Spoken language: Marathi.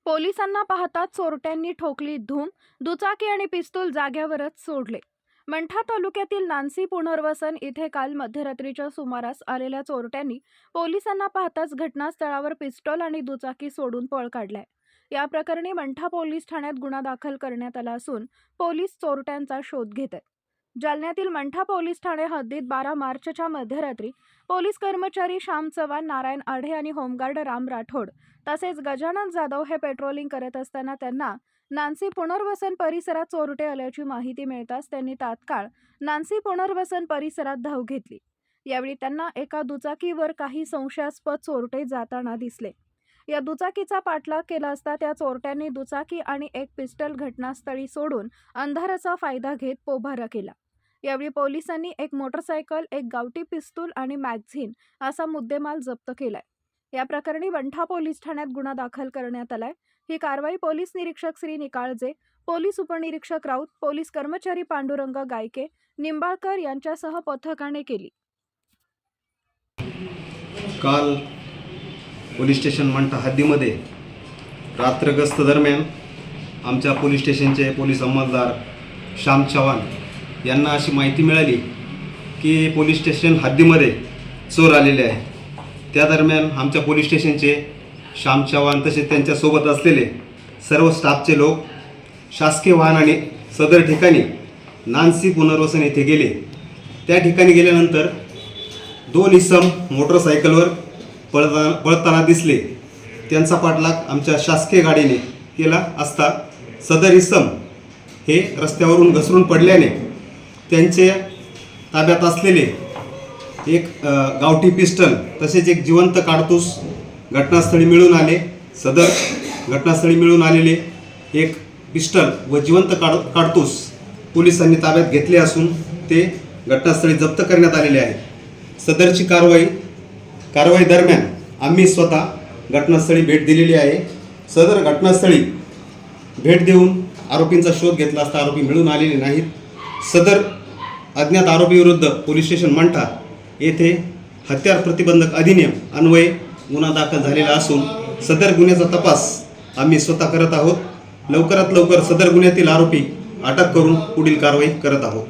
पोलिसांना पाहताच चोरट्यांनी ठोकली धूम. दुचाकी आणि पिस्तूल जाग्यावरच सोडले. मंठा तालुक्यातील नानसी पुनर्वसन इथे काल मध्यरात्रीच्या सुमारास आलेल्या चोरट्यांनी पोलिसांना पाहताच घटनास्थळावर पिस्तूल आणि दुचाकी सोडून पळ काढलाय. या प्रकरणी मंठा पोलीस ठाण्यात गुन्हा दाखल करण्यात आला असून पोलीस चोरट्यांचा शोध घेत आहेत. जालन्यातील मंठा पोलीस ठाणे हद्दीत 12 मार्चच्या मध्यरात्री पोलीस कर्मचारी श्याम चव्हाण, नारायण आढे आणि होमगार्ड राम राठोड तसेच गजानन जाधव हे पेट्रोलिंग करत असताना त्यांना नानसी पुनर्वसन परिसरात चोरटे आल्याची माहिती मिळताच त्यांनी तात्काळ नानसी पुनर्वसन परिसरात धाव घेतली. यावेळी त्यांना एका दुचाकीवर काही संशयास्पद चोरटे जाताना दिसले. या दुचाकीचा पाठलाग केला असता त्या चोरट्यांनी दुचाकी आणि एक पिस्टल घटनास्थळी सोडून अंधाराचा फायदा घेत पोबारा केला. यावेळी पोलिसांनी एक मोटरसायकल, एक गावठी पिस्तूल आणि मॅगझिन असा मुद्देमाल जप्त केलाय. या प्रकरणी मंठा पोलीस ठाण्यात गुन्हा दाखल करण्यात आलाय. ही कारवाई पोलीस निरीक्षक श्री निकाळजे, पोलीस उपनिरीक्षक राऊत, पोलीस कर्मचारी पांडुरंग गायके, निंबाळकर यांच्यासह पथकाने केली. काल पोलीस स्टेशन मंठा हद्दीमध्ये रात्र गस्त दरम्यान आमच्या पोलीस स्टेशनचे पोलीस अंमलदार श्याम चव्हाण यांना अशी माहिती मिळाली की पोलीस स्टेशन हद्दीमध्ये चोर आलेले आहे. त्या दरम्यान आमच्या पोलीस स्टेशनचे श्याम चव्हाण तसेच त्यांच्यासोबत असलेले सर्व स्टाफचे लोक शासकीय वाहनाने सदर ठिकाणी नानसी पुनर्वसन येथे गेले. त्या ठिकाणी गेल्यानंतर 2 इसम मोटरसायकलवर पळताना दिसले. त्यांचा पाठलाग आमच्या शासकीय गाडीने केला असता सदर इसम हे रस्त्यावरून घसरून पडल्याने त्यांच्या ताब्यात असलेले एक गावठी पिस्टल तसेच एक जिवंत काडतूस घटनास्थळी मिळून आले. सदर घटनास्थळी मिळून आलेले एक पिस्टल व जिवंत काडतूस पोलिसांनी ताब्यात घेतले असून ते घटनास्थळी जप्त करण्यात आलेले आहे. सदरची कारवाई दरम्यान आम्ही स्वतः घटनास्थळी भेट दिलेली आहे. सदर घटनास्थळी भेट देऊन आरोपींचा शोध घेतला असता आरोपी मिळून आलेले नाहीत. सदर अज्ञात आरोपीविरुद्ध पोलीस स्टेशन मंठा येथे हत्यार प्रतिबंधक अधिनियम अन्वये गुन्हा दाखल झालेला असून सदर गुन्ह्याचा तपास आम्ही स्वतः करत आहोत. लवकरात लवकर सदर गुन्ह्यातील आरोपी अटक करून पुढील कारवाई करत आहोत.